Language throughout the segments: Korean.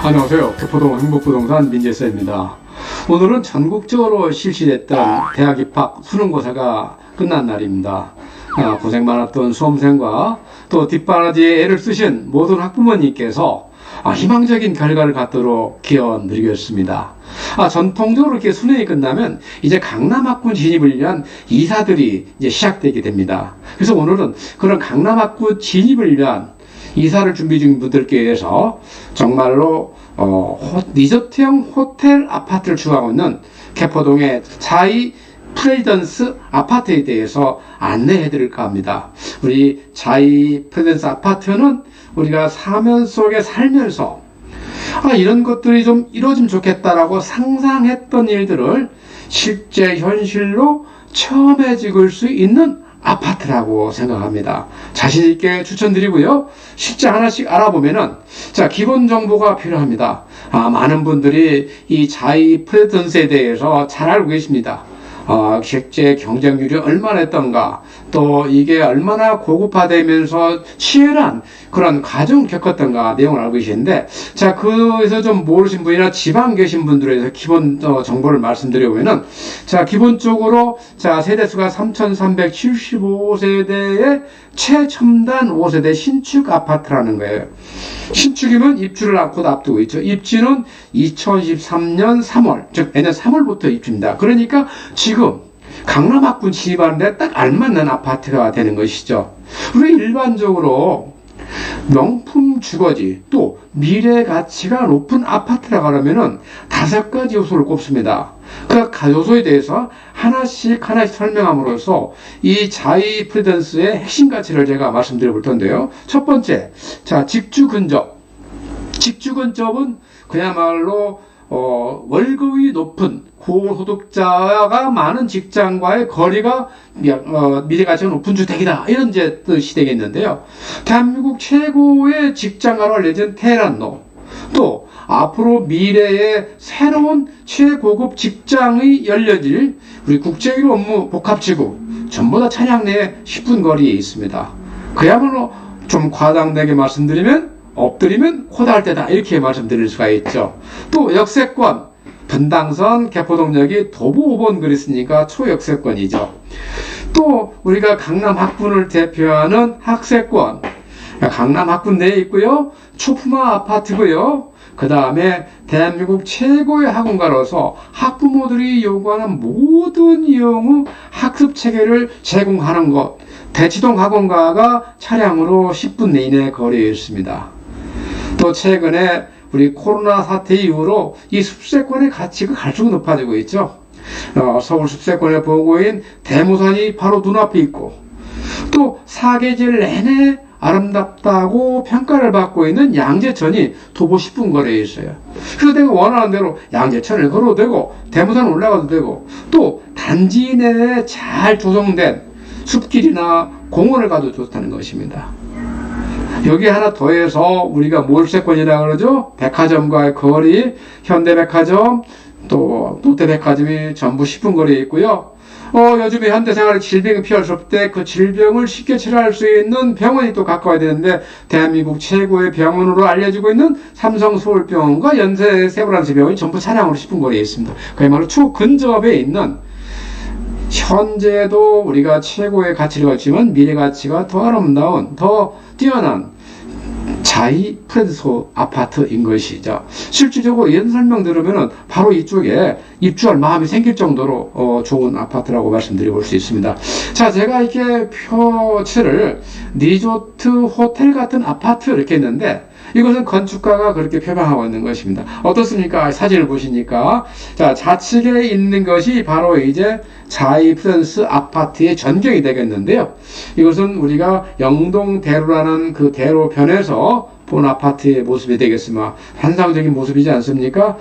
안녕하세요. 개포동 행복부동산 민재쌤입니다. 오늘은 전국적으로 실시됐던 대학 입학 수능고사가 끝난 날입니다. 고생 많았던 수험생과 또 뒷바라지에 애를 쓰신 모든 학부모님께서 희망적인 결과를 갖도록 기원 드리겠습니다. 전통적으로 이렇게 수능이 끝나면 이제 강남학군 진입을 위한 이사들이 이제 시작되게 됩니다. 그래서 오늘은 그런 강남학군 진입을 위한 이사를 준비 중인 분들께 의해서 정말로 리조트형 호텔 아파트를 추구하고 있는 개포동의 자이 프레지던스 아파트에 대해서 안내해 드릴까 합니다. 우리 자이 프레지던스 아파트는 우리가 사면 속에 살면서 이런 것들이 좀 이루어지면 좋겠다라고 상상했던 일들을 실제 현실로 체험해질 수 있는 아파트라고 생각합니다. 자신있게 추천드리고요. 실제 하나씩 알아보면은, 기본 정보가 필요합니다. 많은 분들이 이 자이 프레지던스에 대해서 잘 알고 계십니다. 실제 경쟁률이 얼마나 했던가, 또 이게 얼마나 고급화되면서 치열한 그런 과정을 겪었던가 내용을 알고 계시는데, 그에서 좀 모르신 분이나 지방 계신 분들에 대해서 기본 정보를 말씀드려보면은, 기본적으로 세대수가 3,375세대의 최첨단 5세대 신축 아파트라는 거예요. 신축이면 입주를 곧 앞두고 있죠. 입주는 2023년 3월, 즉 내년 3월부터 입주입니다. 그러니까 지금 강남학군 진입하는데 딱 알맞는 아파트가 되는 것이죠. 우리 일반적으로 명품 주거지 또 미래 가치가 높은 아파트라고 하면은 5가지 요소를 꼽습니다. 그 요소에 대해서 하나씩 설명함으로써 이 자이 프레지던스의 핵심 가치를 제가 말씀드려 볼 텐데요. 첫 번째, 직주 근접. 직주 근접은 그야말로 월급이 높은 고소득자가 많은 직장과의 거리가 미래가치가 높은 주택이다, 이런 뜻이 되겠는데요. 대한민국 최고의 직장가로 알려진 테헤란로, 또 앞으로 미래의 새로운 최고급 직장이 열려질 우리 국제1호 업무 복합지구, 전부 다 차량 내에 10분 거리에 있습니다. 그야말로 좀 과장되게 말씀드리면 엎드리면 코다할 때다, 이렇게 말씀드릴 수가 있죠. 또 역세권, 분당선 개포동역이 도보 5번 그랬으니까 초역세권이죠. 또 우리가 강남학군을 대표하는 학세권, 강남학군 내에 있고요. 초품화 아파트고요. 그 다음에 대한민국 최고의 학원가로서 학부모들이 요구하는 모든 영어 학습 체계를 제공하는 것, 대치동 학원가가 차량으로 10분 내에 거리에 있습니다. 또 최근에 우리 코로나 사태 이후로 이 숲세권의 가치가 갈수록 높아지고 있죠. 서울 숲세권의 보고인 대모산이 바로 눈앞에 있고, 또 사계절 내내 아름답다고 평가를 받고 있는 양재천이 도보 10분 거리에 있어요. 그래서 내가 원하는 대로 양재천을 걸어도 되고 대모산 올라가도 되고, 또 단지 내에 잘 조성된 숲길이나 공원을 가도 좋다는 것입니다. 여기 하나 더해서 우리가 몰세권이라고 그러죠. 백화점과의 거리, 현대백화점, 또 롯데백화점이 전부 10분 거리에 있고요. 요즘에 현대생활에 질병이 피할 수 없을 때 그 질병을 쉽게 치료할 수 있는 병원이 또 가까워야 되는데, 대한민국 최고의 병원으로 알려지고 있는 삼성서울병원과 연세세브란스병원이 전부 차량으로 10분 거리에 있습니다. 그야말로 초근접에 있는, 현재도 우리가 최고의 가치를 가지만 미래 가치가 더 아름다운, 더 뛰어난 자이 프레지던스 아파트인 것이죠. 실질적으로 이런 설명 들으면은 바로 이쪽에 입주할 마음이 생길 정도로 좋은 아파트라고 말씀드려 볼 수 있습니다. 제가 이렇게 표체를 리조트 호텔 같은 아파트 이렇게 했는데, 이것은 건축가가 그렇게 표방하고 있는 것입니다. 어떻습니까? 사진을 보시니까. 좌측에 있는 것이 바로 이제 자이 프레지던스 아파트의 전경이 되겠는데요. 이것은 우리가 영동대로라는 그 대로변에서 본 아파트의 모습이 되겠습니다. 환상적인 모습이지 않습니까?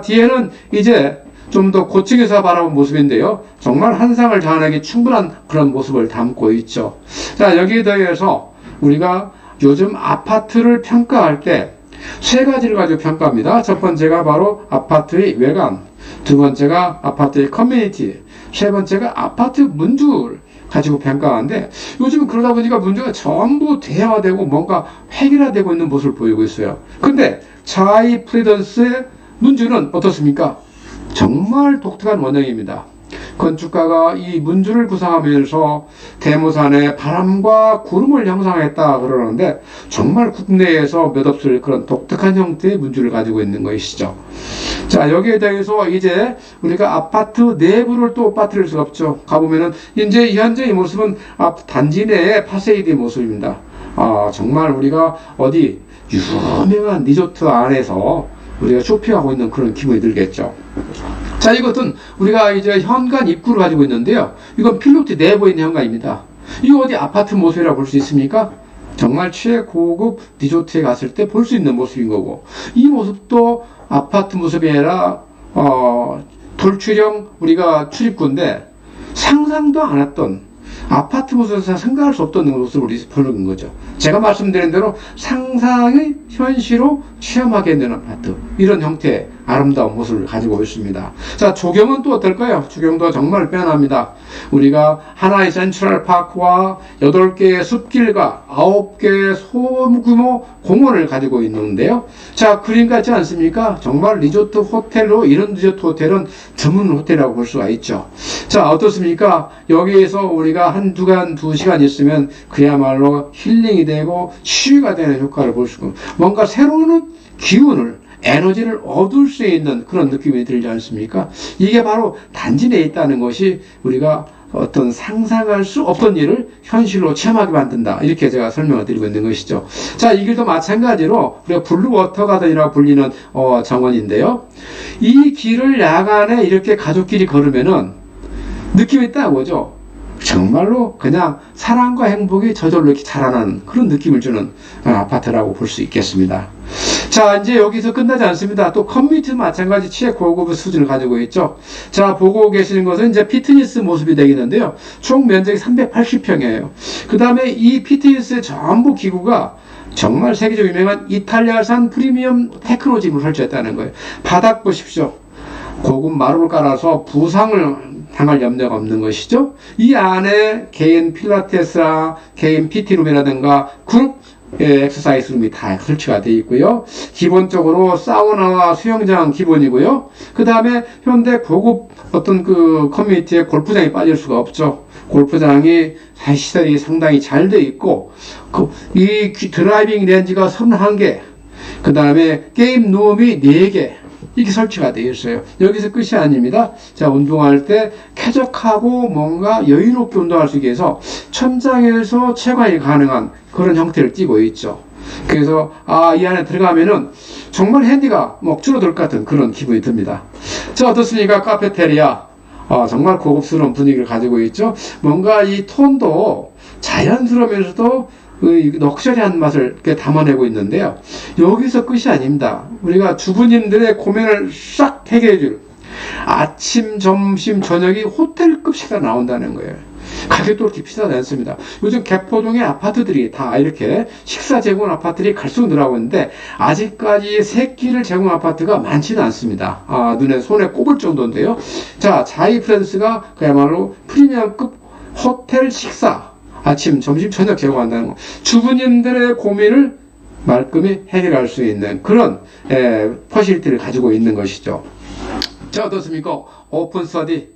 뒤에는 이제 좀 더 고층에서 바라본 모습인데요. 정말 환상을 자아내기 충분한 그런 모습을 담고 있죠. 여기에 더해서 우리가 요즘 아파트를 평가할 때 3가지를 가지고 평가합니다. 첫 번째가 바로 아파트의 외관, 두 번째가 아파트의 커뮤니티, 세 번째가 아파트 문주를 가지고 평가하는데, 요즘은 그러다 보니까 문주가 전부 대형화되고 뭔가 획일화되고 있는 모습을 보이고 있어요. 근데 자이 프리던스의 문주는 어떻습니까? 정말 독특한 원형입니다. 건축가가 이 문주를 구상하면서 대모산에 바람과 구름을 형상했다 그러는데 정말 국내에서 몇 없을 그런 독특한 형태의 문주를 가지고 있는 것이죠. 자, 여기에 대해서 이제 우리가 아파트 내부를 또 빠뜨릴 수가 없죠. 가보면은 이제 현재의 모습은 단지 내의 파세이드의 모습입니다. 정말 우리가 어디 유명한 리조트 안에서 우리가 쇼핑하고 있는 그런 기분이 들겠죠. 자, 이것은 우리가 이제 현관 입구를 가지고 있는데요. 이건 필로티 내부에 있는 현관입니다. 이거 어디 아파트 모습이라고 볼 수 있습니까? 정말 최고급 리조트에 갔을 때 볼 수 있는 모습인 거고, 이 모습도 아파트 모습이 아니라 돌출형 우리가 출입구인데 상상도 안 했던 아파트 모습에서 생각할 수 없던 모습을 우리 보는 거죠. 제가 말씀드린 대로 상상의 현실로 체험하게 되는 아파트, 이런 형태의 아름다운 모습을 가지고 있습니다. 자, 조경은 또 어떨까요? 조경도 정말 빼어납니다. 우리가 하나의 센트럴파크와 8개의 숲길과 9개의 소규모 공원을 가지고 있는데요. 자, 그림 같지 않습니까? 정말 리조트 호텔로, 이런 리조트 호텔은 드문 호텔이라고 볼 수가 있죠. 자, 어떻습니까? 여기에서 우리가 한 주간 2시간 있으면 그야말로 힐링이 되고 치유가 되는 효과를 볼 수 있고, 뭔가 새로운 기운을, 에너지를 얻을 수 있는 그런 느낌이 들지 않습니까? 이게 바로 단지 내에 있다는 것이 우리가 어떤 상상할 수 없던 일을 현실로 체험하게 만든다, 이렇게 제가 설명을 드리고 있는 것이죠. 자, 이 길도 마찬가지로 우리가 블루워터 가든이라고 불리는 정원인데요. 이 길을 야간에 이렇게 가족끼리 걸으면은 느낌이 있다고 보죠. 정말로 그냥 사랑과 행복이 저절로 이렇게 자라나는 그런 느낌을 주는 아파트라고 볼 수 있겠습니다. 자, 이제 여기서 끝나지 않습니다. 또 커뮤니티도 마찬가지 최고급 수준을 가지고 있죠. 자, 보고 계시는 것은 이제 피트니스 모습이 되겠는데요. 총 면적이 380평이에요. 그 다음에 이 피트니스의 전부 기구가 정말 세계적으로 유명한 이탈리아산 프리미엄 테크놀로지를 설치했다는 거예요. 바닥 보십시오. 고급 마루를 깔아서 부상을 당할 염려가 없는 것이죠. 이 안에 개인 필라테스나 개인 PT룸이라든가 그룹 엑서사이즈룸이 다 설치가 되어 있고요. 기본적으로 사우나와 수영장 기본이고요. 그 다음에 현대 고급 어떤 그 커뮤니티에 골프장이 빠질 수가 없죠. 골프장이 시설이 상당히 잘 되어 있고, 이 드라이빙 렌즈가 31개, 그 다음에 게임 룸이 4개, 이렇게 설치가 되어 있어요. 여기서 끝이 아닙니다. 자, 운동할 때 쾌적하고 뭔가 여유롭게 운동할 수 있게 해서 천장에서 채광이 가능한 그런 형태를 띠고 있죠. 그래서 이 안에 들어가면은 정말 핸디가 뭐 줄어들 것 같은 그런 기분이 듭니다. 자, 어떻습니까? 카페테리아. 정말 고급스러운 분위기를 가지고 있죠. 뭔가 이 톤도 자연스러우면서도 럭셔리한 맛을 이렇게 담아내고 있는데요. 여기서 끝이 아닙니다. 우리가 주부님들의 고민을 싹 해결해줄 아침, 점심, 저녁이 호텔급 식사 나온다는 거예요. 가격도 그렇게 비싸지 않습니다. 요즘 개포동의 아파트들이 다 이렇게 식사 제공 아파트들이 갈수록 늘어나고 있는데 아직까지 세 끼를 제공 아파트가 많지는 않습니다. 손에 꼽을 정도인데요. 자, 자이 프랜스가 그야말로 프리미엄급 호텔 식사, 아침, 점심, 저녁 제공한다는 거. 주부님들의 고민을 말끔히 해결할 수 있는 그런 퍼실리티를 가지고 있는 것이죠. 자, 어떻습니까? 오픈 스터디,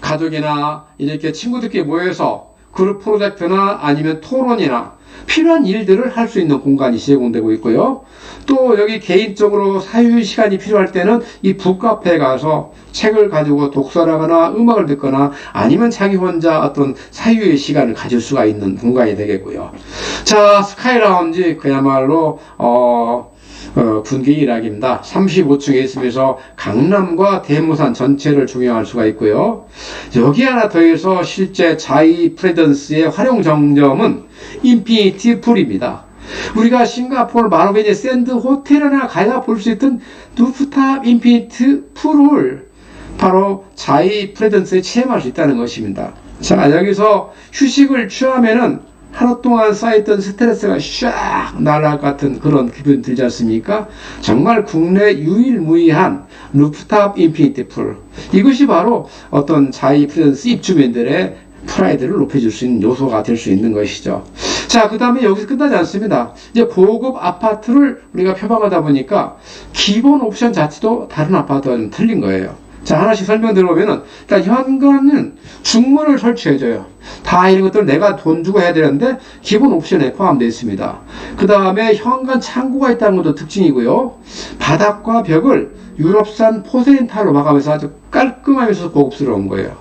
가족이나 이렇게 친구들끼리 모여서 그룹 프로젝트나 아니면 토론이나 필요한 일들을 할 수 있는 공간이 제공되고 있고요. 또 여기 개인적으로 사유 시간이 필요할 때는 이 북카페에 가서 책을 가지고 독서를 하거나 음악을 듣거나 아니면 자기 혼자 어떤 사유의 시간을 가질 수가 있는 공간이 되겠고요. 자, 스카이 라운지 그야말로 군계 일학입니다. 35층에 있으면서 강남과 대모산 전체를 중용할 수가 있고요. 여기 하나 더해서 실제 자이 프레던스의 활용 정점은 인피니티 풀입니다. 우리가 싱가포르 마로베니 샌드 호텔이나 가야 볼 수 있던 루프탑 인피니티 풀을 바로 자이 프레던스에 체험할 수 있다는 것입니다. 자, 여기서 휴식을 취하면은 하루 동안 쌓였던 스트레스가 샥 날아갈 것 같은 그런 기분이 들지 않습니까? 정말 국내 유일무이한 루프탑 인피니티 풀. 이것이 바로 어떤 자이 프레던스 입주민들의 프라이드를 높여줄 수 있는 요소가 될 수 있는 것이죠. 자, 그 다음에 여기서 끝나지 않습니다. 이제 고급 아파트를 우리가 표방하다 보니까 기본 옵션 자체도 다른 아파트와 좀 틀린 거예요. 자, 하나씩 설명 들어보면은, 일단 현관은 중문을 설치해줘요. 다 이런 것들 내가 돈 주고 해야 되는데, 기본 옵션에 포함되어 있습니다. 그 다음에 현관 창고가 있다는 것도 특징이고요. 바닥과 벽을 유럽산 포세린 타일로 마감해서 아주 깔끔하면서 고급스러운 거예요.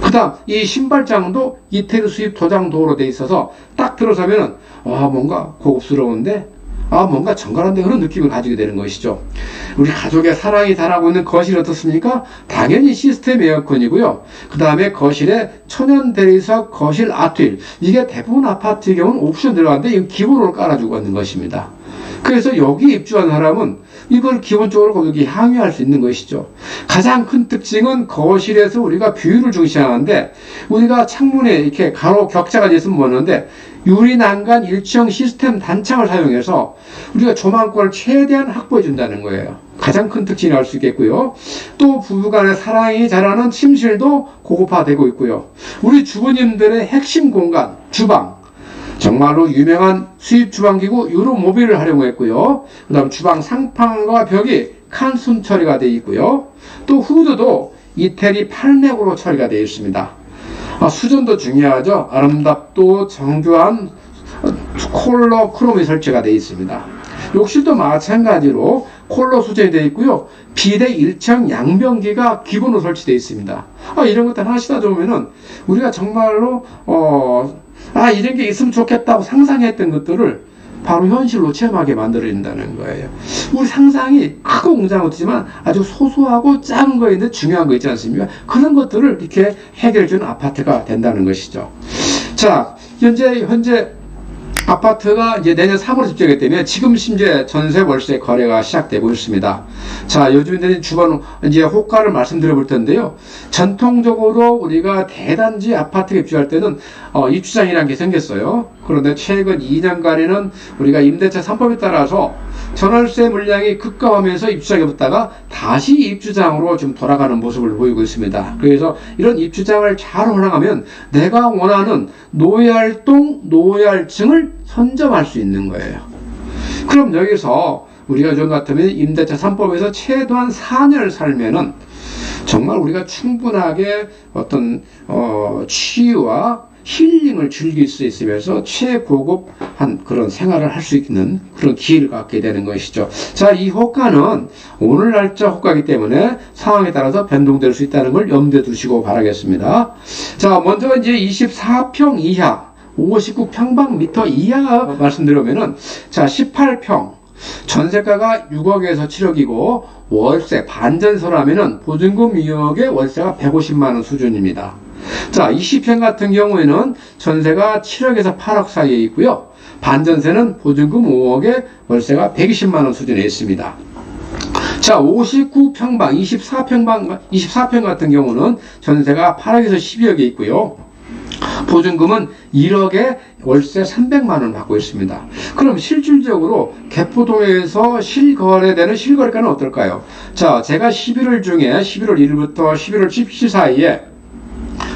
그 다음, 이 신발장도 이태리 수입 도장 도어로 되어 있어서 딱 들어서면은, 뭔가 고급스러운데, 뭔가 정갈한데 그런 느낌을 가지게 되는 것이죠. 우리 가족의 사랑이 자라고 있는 거실이 어떻습니까? 당연히 시스템 에어컨이고요. 그 다음에 거실에 천연 대리석 거실 아트윌. 이게 대부분 아파트의 경우는 옵션 들어가는데 이건 기본으로 깔아주고 있는 것입니다. 그래서 여기 입주한 사람은 이걸 기본적으로 여기 항유할 수 있는 것이죠. 가장 큰 특징은 거실에서 우리가 뷰를 중시하는데, 우리가 창문에 이렇게 가로 격자가 있으면 뭐는데 유리 난간 일체형 시스템 단창을 사용해서 우리가 조망권을 최대한 확보해 준다는 거예요. 가장 큰 특징이 알 수 있겠고요. 또 부부간의 사랑이 자라는 침실도 고급화되고 있고요. 우리 주부님들의 핵심 공간, 주방. 정말로 유명한 수입 주방기구 유로모빌을 활용했고요. 그 다음 주방 상판과 벽이 칸순 처리가 되어 있고요. 또 후드도 이태리 팔맥으로 처리가 되어 있습니다. 수전도 중요하죠. 아름답고 정교한 콜러 크롬이 설치가 되어 있습니다. 욕실도 마찬가지로 콜러 수전이 되어 있고요. 비대 일체형 양변기가 기본으로 설치되어 있습니다. 이런 것들 하나씩 따져보면은 우리가 정말로 이런 게 있으면 좋겠다고 상상했던 것들을 바로 현실로 체험하게 만들어진다는 거예요. 우리 상상이 크고 웅장한 것이지만 아주 소소하고 작은 거인데 중요한 거 있지 않습니까? 그런 것들을 이렇게 해결해주는 아파트가 된다는 것이죠. 자, 현재 아파트가 이제 내년 3월에 집중하기 때문에 지금 심지어 전세 월세 거래가 시작되고 있습니다. 자, 요즘에 주변 이제 호가를 말씀드려 볼 텐데요. 전통적으로 우리가 대단지 아파트에 입주할 때는 입주장이라는 게 생겼어요. 그런데 최근 2년간에는 우리가 임대차 3법에 따라서 전월세 물량이 급감하면서 입주장에 붙다가 다시 입주장으로 좀 돌아가는 모습을 보이고 있습니다. 그래서 이런 입주장을 잘 활용하면 내가 원하는 노예활동, 노예할증을 선점할 수 있는 거예요. 그럼 여기서 우리가 요즘 같으면 임대차 3법에서 최소한 4년을 살면은 정말 우리가 충분하게 어떤 치유와 힐링을 즐길 수 있으면서 최고급한 그런 생활을 할 수 있는 그런 기회를 갖게 되는 것이죠. 자, 이 호가는 오늘 날짜 호가이기 때문에 상황에 따라서 변동될 수 있다는 걸 염두에 두시고 바라겠습니다. 자, 먼저 이제 24평 이하, 59평방미터 이하 말씀드리면은, 자, 18평. 전세가가 6억에서 7억이고, 월세, 반전세라면은 보증금 2억에 월세가 150만원 수준입니다. 자, 20평 같은 경우에는 전세가 7억에서 8억 사이에 있고요. 반전세는 보증금 5억에 월세가 120만원 수준에 있습니다. 자, 59평방, 24평 같은 경우는 전세가 8억에서 12억에 있고요. 보증금은 1억에 월세 300만원 받고 있습니다. 그럼 실질적으로 개포동에서 실거래되는 실거래가는 어떨까요? 자, 제가 11월 1일부터 11월 17일 사이에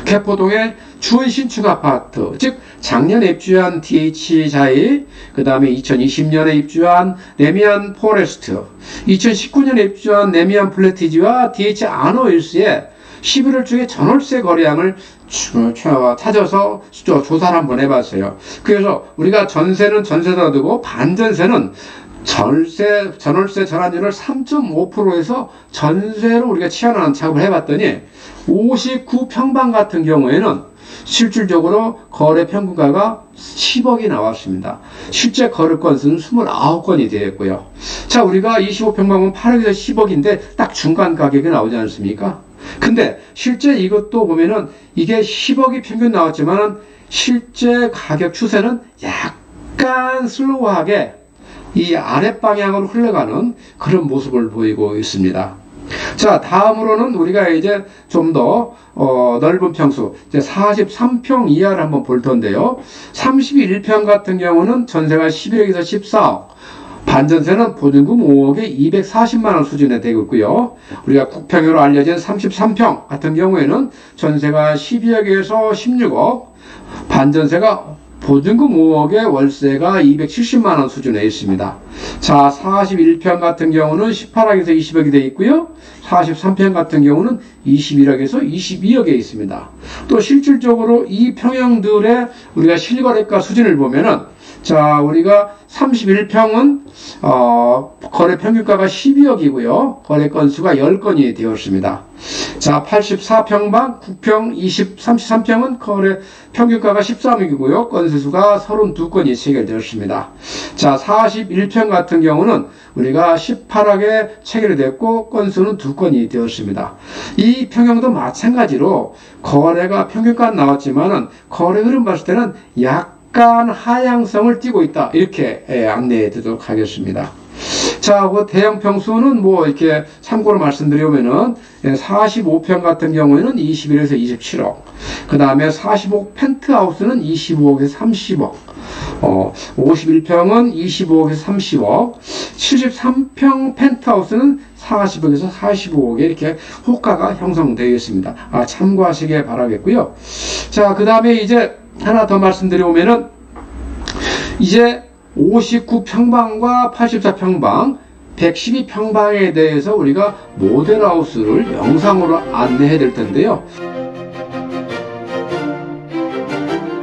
개포동의 주원 신축 아파트, 즉 작년에 입주한 DH자이, 그 다음에 2020년에 입주한 네미안 포레스트, 2019년에 입주한 네미안 플래티지와 DH 아노일스의 11월 중에 전월세 거래량을 찾아서 조사를 한번 해봤어요. 그래서 우리가 전세는 전세로 두고 반전세는 전월세 전환율을 3.5%에서 전세로 우리가 치환하는 작업을 해봤더니 59평방 같은 경우에는 실질적으로 거래 평균가가 10억이 나왔습니다. 실제 거래 건수는 29건이 되었고요. 자, 우리가 25평방은 8억에서 10억인데 딱 중간 가격이 나오지 않습니까? 근데 실제 이것도 보면은 이게 10억이 평균 나왔지만 실제 가격 추세는 약간 슬로우하게 이 아랫방향으로 흘러가는 그런 모습을 보이고 있습니다. 자, 다음으로는 우리가 이제 좀 더 넓은 평수, 이제 43평 이하를 한번 볼 텐데요. 31평 같은 경우는 전세가 11억에서 14억, 반전세는 보증금 5억에 240만원 수준에 되고 있고요. 우리가 국평으로 알려진 33평 같은 경우에는 전세가 12억에서 16억, 반전세가 보증금 5억에 월세가 270만 원 수준에 있습니다. 자, 41평 같은 경우는 18억에서 20억이 되어 있고요. 43평 같은 경우는 21억에서 22억에 있습니다. 또 실질적으로 이 평형들의 우리가 실거래가 수준을 보면은, 자, 우리가 31평은 거래 평균가가 12억이고요. 거래 건수가 10건이 되었습니다. 자, 84평방, 9평, 33평은 거래 평균가가 13억이고요. 건수가 32건이 체결되었습니다. 자, 41평 같은 경우는 우리가 18억에 체결이 됐고 건수는 2건이 되었습니다. 이 평형도 마찬가지로 거래가 평균가 나왔지만은 거래 흐름 봤을 때는 약간 하향성을 띠고 있다. 이렇게 안내해 드리도록 하겠습니다. 자, 그 대형 평수는 뭐 이렇게 참고로 말씀드리면은 45평 같은 경우에는 21에서 27억. 그 다음에 45 펜트하우스는 25억에서 30억. 51평은 25억에서 30억. 73평 펜트하우스는 40억에서 45억에 이렇게 호가가 형성되어 있습니다. 참고하시길 바라겠고요. 자, 그 다음에 이제 하나 더 말씀드리면은 이제 59평방과 84평방, 112평방에 대해서 우리가 모델하우스를 영상으로 안내해 드릴 텐데요.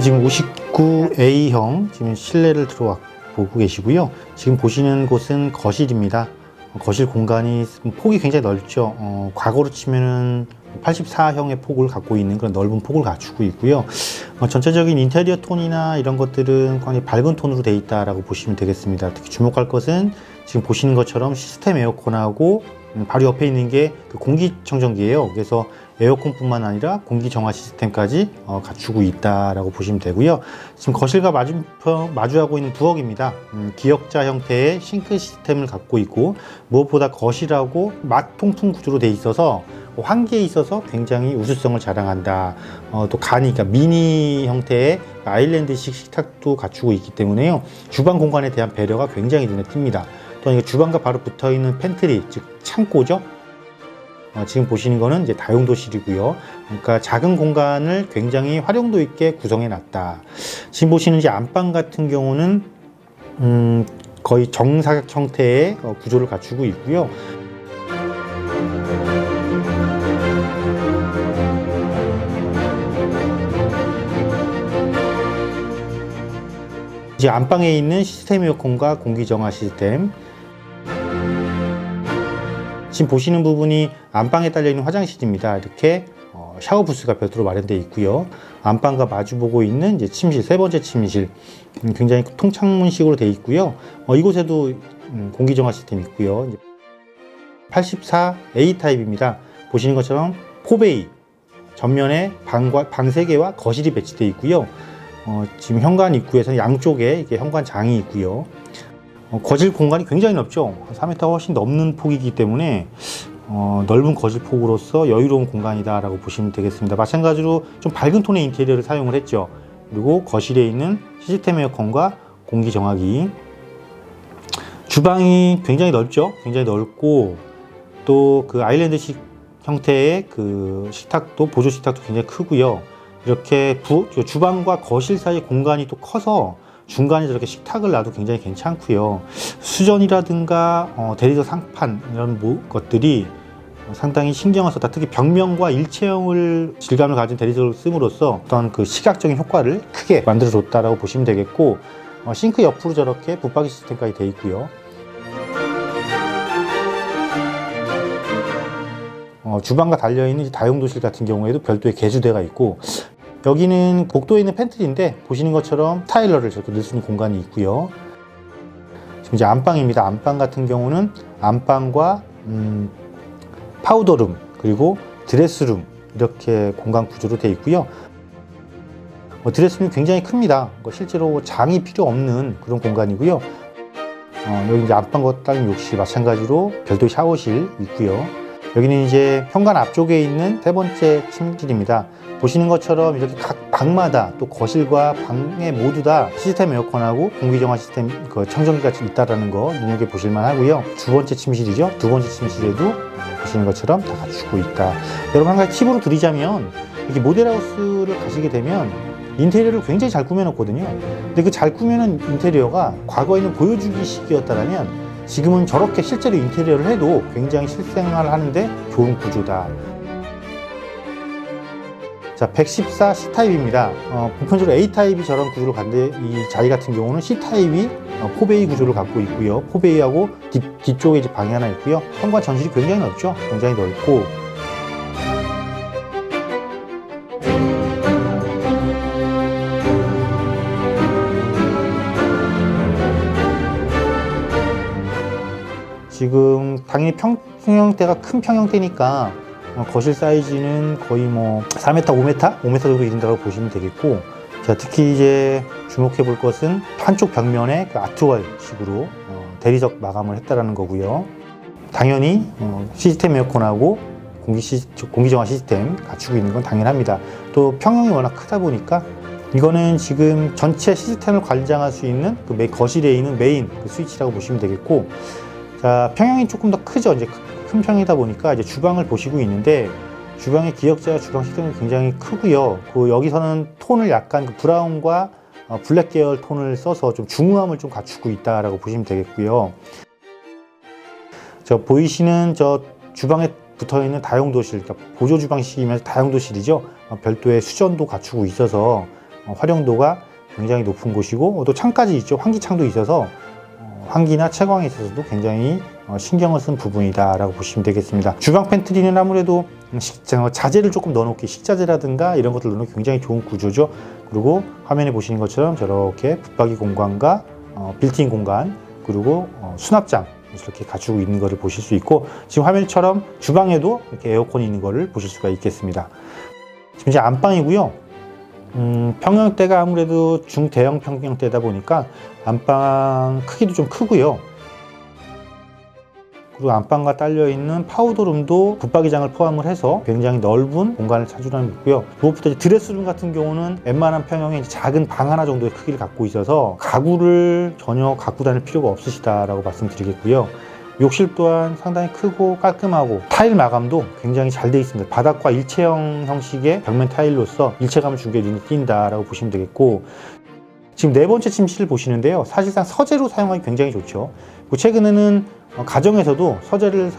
지금 59A형 지금 실내를 들어와 보고 계시고요. 지금 보시는 곳은 거실입니다. 거실 공간이 폭이 굉장히 넓죠. 과거로 치면은 84형의 폭을 갖고 있는 그런 넓은 폭을 갖추고 있고요. 전체적인 인테리어 톤이나 이런 것들은 굉장히 밝은 톤으로 되어 있다라고 보시면 되겠습니다. 특히 주목할 것은 지금 보시는 것처럼 시스템 에어컨하고 바로 옆에 있는 게 그 공기청정기예요. 그래서 에어컨뿐만 아니라 공기 정화 시스템까지 갖추고 있다라고 보시면 되고요. 지금 거실과 마주하고 있는 부엌입니다. 기역자 형태의 싱크 시스템을 갖고 있고 무엇보다 거실하고 막 통풍 구조로 되어 있어서 환기에 있어서 굉장히 우수성을 자랑한다. 또 그러니까 미니 형태의 아일랜드식 식탁도 갖추고 있기 때문에요. 주방 공간에 대한 배려가 굉장히 눈에 띕니다. 또 주방과 바로 붙어 있는 팬트리, 즉 창고죠. 지금 보시는 거는 이제 다용도실이고요. 그러니까 작은 공간을 굉장히 활용도 있게 구성해 놨다. 지금 보시는 이제 안방 같은 경우는 거의 정사각 형태의 구조를 갖추고 있고요. 이제 안방에 있는 시스템 에어컨과 공기정화 시스템, 지금 보시는 부분이 안방에 딸려있는 화장실입니다. 이렇게 샤워 부스가 별도로 마련되어 있고요. 안방과 마주보고 있는 이제 침실, 세 번째 침실, 굉장히 통창문식으로 되어 있고요. 이곳에도 공기정화 시스템이 있고요. 84A 타입입니다. 보시는 것처럼 포베이, 전면에 방 3개와 거실이 배치되어 있고요. 지금 현관 입구에서는 양쪽에 이게 현관장이 있고요. 거실 공간이 굉장히 넓죠. 4m 훨씬 넘는 폭이기 때문에 넓은 거실 폭으로서 여유로운 공간이다 라고 보시면 되겠습니다. 마찬가지로 좀 밝은 톤의 인테리어를 사용을 했죠. 그리고 거실에 있는 시스템 에어컨과 공기 정화기, 주방이 굉장히 넓죠. 굉장히 넓고 또 그 아일랜드식 형태의 그 식탁도, 보조 식탁도 굉장히 크고요. 이렇게 주방과 거실 사이 공간이 또 커서 중간에 저렇게 식탁을 놔도 굉장히 괜찮고요. 수전이라든가 대리석 상판 이런 것들이 상당히 신경을 썼다. 특히 벽면과 일체형을 질감을 가진 대리석을 씀으로써 어떤 그 시각적인 효과를 크게 만들어 줬다라고 보시면 되겠고, 싱크 옆으로 저렇게 붙박이 시스템까지 되어 있고요. 주방과 달려있는 다용도실 같은 경우에도 별도의 개수대가 있고, 여기는 복도에 있는 팬트리인데 보시는 것처럼 스타일러를 저렇게 넣을 수 있는 공간이 있고요. 지금 이제 안방입니다. 안방 같은 경우는 안방과 파우더룸 그리고 드레스룸 이렇게 공간 구조로 되어 있고요. 드레스룸이 굉장히 큽니다. 실제로 장이 필요 없는 그런 공간이고요. 여기 이제 안방과 딸린 욕실 마찬가지로 별도 샤워실 있고요. 여기는 이제 현관 앞쪽에 있는 세 번째 침실입니다. 보시는 것처럼 이렇게 각 방마다 또 거실과 방에 모두 다 시스템 에어컨하고 공기정화 시스템 청정기가 있다라는 거 눈여겨보실만 하고요. 두 번째 침실이죠. 두 번째 침실에도 보시는 것처럼 다 갖추고 있다. 여러분, 한 가지 팁으로 드리자면, 이렇게 모델하우스를 가시게 되면 인테리어를 굉장히 잘 꾸며놓거든요. 근데 그 잘 꾸며놓은 인테리어가 과거에는 보여주기식이었다면 지금은 저렇게 실제로 인테리어를 해도 굉장히 실생활 하는데 좋은 구조다. 자, 114 C타입입니다. 보편적으로 A타입이 저런 구조를 갖는데 이 자리 같은 경우는 C타입이 포베이 구조를 갖고 있고요. 포베이하고 뒤쪽에 이제 방이 하나 있고요. 현관 전실이 굉장히 넓죠. 굉장히 넓고, 지금 당연히 평형대가 큰 평형대니까 거실 사이즈는 거의 뭐 4m, 5m? 5m 정도 이른다고 보시면 되겠고, 자, 특히 이제 주목해 볼 것은 한쪽 벽면에 그 아트월 식으로 대리석 마감을 했다라는 거고요. 당연히 시스템 에어컨하고 공기정화 시스템 갖추고 있는 건 당연합니다. 또 평형이 워낙 크다 보니까 이거는 지금 전체 시스템을 관장할 수 있는 그 거실에 있는 메인 그 스위치라고 보시면 되겠고, 자, 평형이 조금 더 크죠. 이제 큰 평이다 보니까 이제 주방을 보시고 있는데, 주방의 기역자 주방 시스템이 굉장히 크고요. 그 여기서는 톤을 약간 그 브라운과 블랙 계열 톤을 써서 좀 중후함을 좀 갖추고 있다라고 보시면 되겠고요. 저 보이시는 저 주방에 붙어 있는 다용도실, 그러니까 보조 주방식이면서 다용도실이죠. 별도의 수전도 갖추고 있어서 활용도가 굉장히 높은 곳이고, 또 창까지 있죠. 환기창도 있어서 환기나 채광에 있어서도 굉장히 신경을 쓴 부분이다 라고 보시면 되겠습니다. 주방 팬트리는 아무래도 자재를 조금 넣어놓기, 식자재라든가 이런 것들 넣어놓기 굉장히 좋은 구조죠. 그리고 화면에 보시는 것처럼 저렇게 붙박이 공간과 빌트인 공간, 그리고 수납장 이렇게 갖추고 있는 것을 보실 수 있고, 지금 화면처럼 주방에도 이렇게 에어컨이 있는 것을 보실 수가 있겠습니다. 지금 이제 안방이고요. 평형대가 아무래도 중대형 평형대다 보니까 안방 크기도 좀 크고요. 그리고 안방과 딸려있는 파우더룸도 붙박이장을 포함을 해서 굉장히 넓은 공간을 차지하고 있고요. 무엇보다 드레스룸 같은 경우는 웬만한 평형의 작은 방 하나 정도의 크기를 갖고 있어서 가구를 전혀 갖고 다닐 필요가 없으시다라고 말씀드리겠고요. 욕실 또한 상당히 크고 깔끔하고, 타일 마감도 굉장히 잘 되어 있습니다. 바닥과 일체형 형식의 벽면 타일로서 일체감을 주게 눈에 띈다라고 보시면 되겠고, 지금 네 번째 침실을 보시는데요. 사실상 서재로 사용하기 굉장히 좋죠. 최근에는 가정에서도 서재를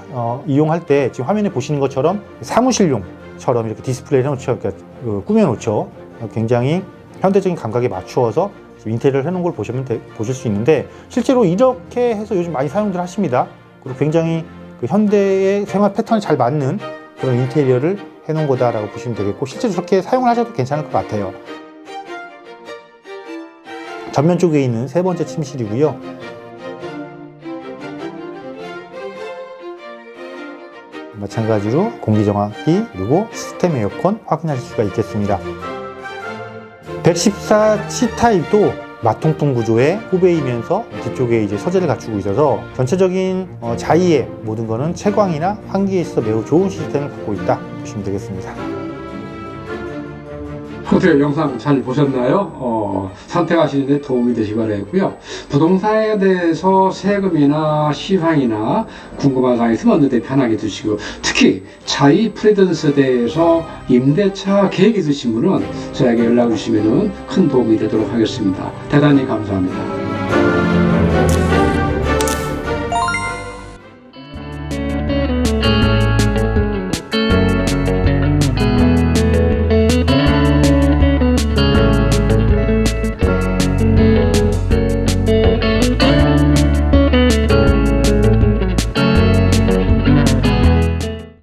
이용할 때 지금 화면에 보시는 것처럼 사무실용처럼 이렇게 디스플레이를 해놓죠. 그러니까 꾸며놓죠. 굉장히 현대적인 감각에 맞추어서 인테리어를 해놓은 걸 보실 수 있는데, 실제로 이렇게 해서 요즘 많이 사용들 하십니다. 그리고 굉장히 그 현대의 생활 패턴에 잘 맞는 그런 인테리어를 해놓은 거다라고 보시면 되겠고, 실제로 저렇게 사용을 하셔도 괜찮을 것 같아요. 전면 쪽에 있는 세 번째 침실이고요. 마찬가지로 공기정화기 그리고 시스템 에어컨 확인하실 수가 있겠습니다. 114 C타입도 마통풍 구조의 포베이면서 뒤쪽에 이제 서재를 갖추고 있어서 전체적인 자의의 모든 거는 채광이나 환기에 있어서 매우 좋은 시스템을 갖고 있다 보시면 되겠습니다. 어떻게 영상 잘 보셨나요? 선택하시는 데 도움이 되시기 바라고요. 부동산에 대해서 세금이나 시황이나 궁금한 사항이 있으면 언제든 편하게 두시고, 특히 자이 프리던스에 대해서 임대차 계획 있으신 분은 저에게 연락 주시면 큰 도움이 되도록 하겠습니다. 대단히 감사합니다.